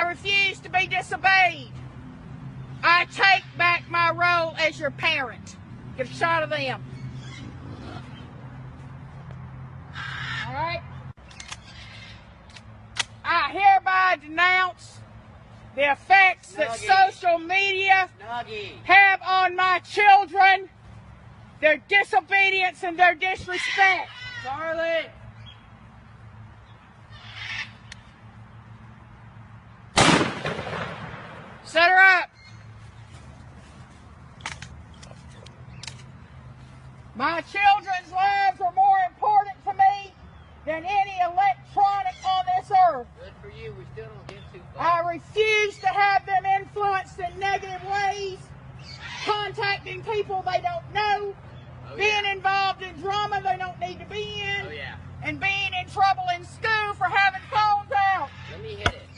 refuse to be disobeyed. I take back my role as your parent. Get a shot of them. All right? I hereby denounce the effects that social media have on my children, their disobedience and their disrespect. Charlie! Set her up. My children's lives are more important to me than any electronic on this earth. Good for you. We still don't get too far. I refuse to have them influenced in negative ways, contacting people they don't know, being involved in drama they don't need to be in, and being in trouble in school for having phones out. Let me hit it.